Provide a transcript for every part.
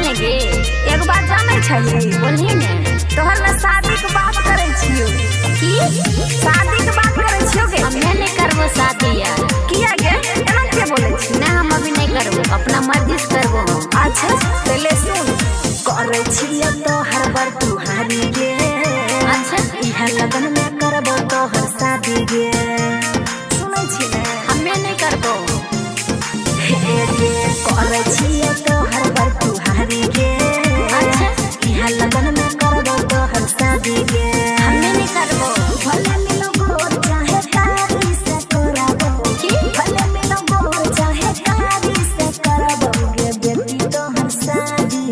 ने गे एक बात जाने चाहिए बोलही ने तोहर में शादी के बात करे छियो की शादी के बात करे छियो गे हमें नहीं करबो शादी यार किया गे एना के बोले छी ना हम अभी नहीं करबो अपना मर्जी से करबो हम। अच्छा पहले सुन करे छियो तो हर बार तू हारी गे अच्छा इह लगन में करबो तो हर शादी गे सुनै छी ने हमें नहीं करबो हे गे करे छियो तो हर बार तू हारी गे अच्छा इह लगन में करबो तो हर शादी गे हमें नहीं करबो भले मिलो गोर चाहे कारी से करबो की भले मिलो गोर चाहे कारी से करबो गे बेटी तो हर शादी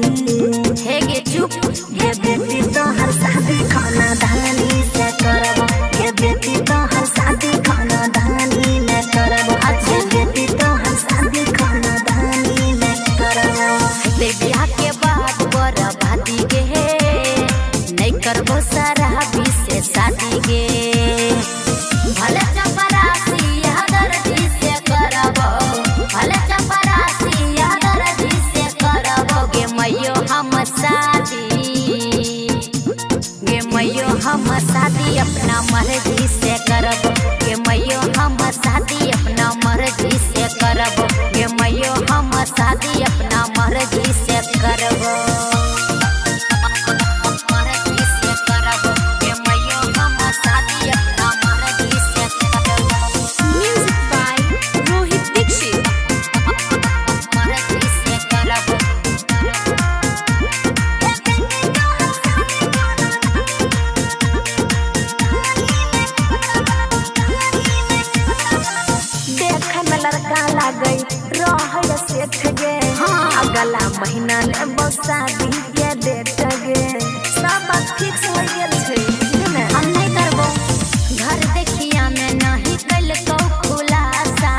हे गे चुप गे बेटी तो हर शादी खाना धानी से करबो गे बेटी तो हर शादी खाना धानी में करबो अच्छा। बेटी तो हर शादी खाना धानी में करबो ते बियाह के बाद बर्बादी गे नहीं करबो सारा भी से शादी गे भले चपरासी यह दर्दी से करबो भले चपरासी यह दर्दी से करबो गे मैयो हम शादी गे मैयो हम शादी अपना मर्जी से करबो गे मैयो हम शादी अपना मर्जी से करबो गे मैयो हम शादी अपना मर्जी से करबो मर्जी से करबो गे मैयो हम शादी अपना मर्जी से करबो Music by Rohit Dixit. मर्जी से करबो देखे में लड़का लागई रहल सेठ गे हाँ। अगला महीना ले शादी के डेट गे सब बात फिक्स हो गेल छै ने हम नहीं करबो घर देखिया में नहीं कलको खुलासा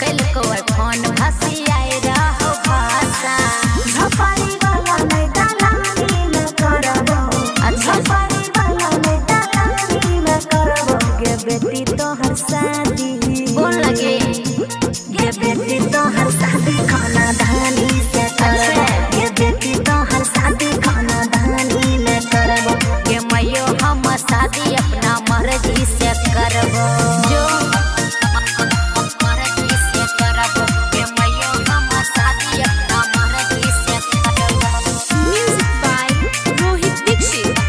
कलको फोन भसी आए रहो भाषा झपारी वाला नहीं दलानी में करबो अच्छा। झपारी वाला नहीं दलानी में करबो गे बेटी तो हर शादी बोल लगे गे बेटी तो हर शादी खाना धानी से करबो अच्छा। गे बेटी तो हर शादी खाना धानी में करबो ये मैयो हम शादी अपना मर्जी से करबो जो मर्जी से करबो ये मैयो हम शादी अपना मर्जी से करबो Music by Rohit Dixit.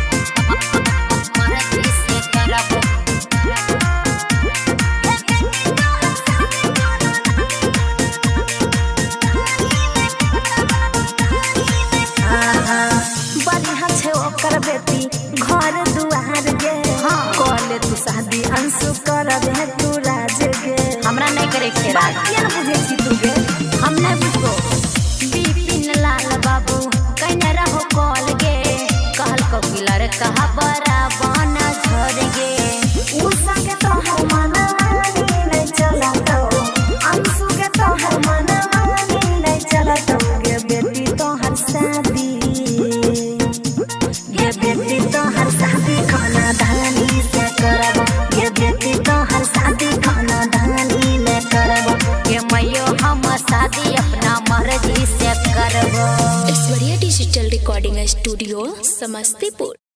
मर्जी से करबो बढ़िया छै ओकर बेटी घर दुआर गे हाँ। कॉले तू शादी अंशु करबे तू राज गे हमरा नहीं करे के राज बात किया न बुझे छी तू गे हम नहीं बुझबो बिपिन लाल बाबू कहने रहो कॉल गे कहल को किलर कहा बड़ा बना झर गे उ संगे तो हर मनमानी नहीं चलतो अंशु के तो हर मनमानी नहीं चलतो गे बेटी तो हर शादी गे बेटी तो हर शादी खाना धानी से करबो गे बेटी तो हर शादी खाना धानी में करबो ये मैयो हम शादी अपना मर्जी से करबो It's Varia Digital Recording Studio, Samastipur.